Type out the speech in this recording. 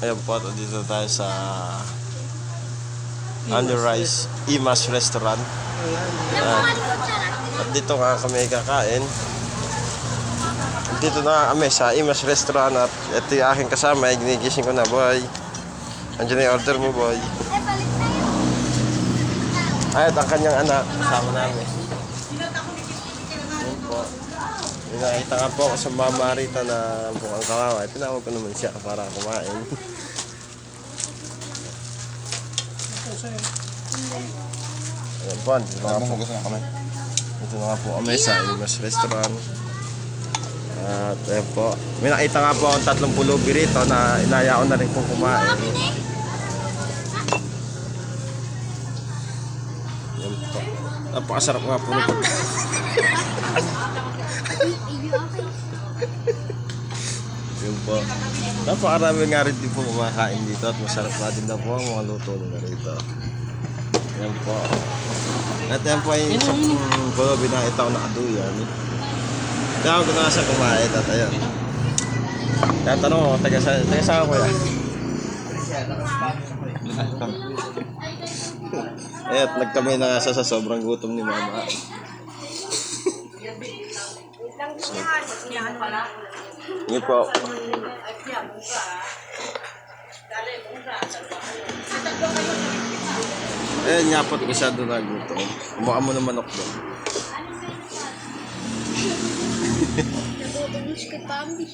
Ayan po, dito tayo sa Under Rice Imas Restaurant. At dito nga kami kakain. Dito na kami sa Imas Restaurant. At ito yung aking kasama, ginigising ko na, boy. Andiyan na yung order mo, boy. Ay, at ang kanyang anak, kasama namin. Ayan po. Nakita nga po ako sa Mama Rita na mukhang kawawa. Tinawag ko naman siya para kumain. Ayan po, dito na nga po kami sa Imas Restaurant. At ayan po, may nakita nga po akong 3 pulubi rito na inaya ko na rin kung kumain. Ayan po, napakasarap nga po nito. Yun po. Napakarami nga rin din po kumakain dito at masarap na din na po ang mga luto nila rito. Yan po. At yan po ay isang pulubi na itaw na kaduyan. Kaya ko na sa kumain at ayun. Kaya tanong ko, taga saan ko yan? Ayun, nagkamay na nga sa sobrang gutom ni Mama. Yun po. Eh, nyapot ko siya doon nagutom. Mukha mo ng manok doon. Nagutom kay Pambi.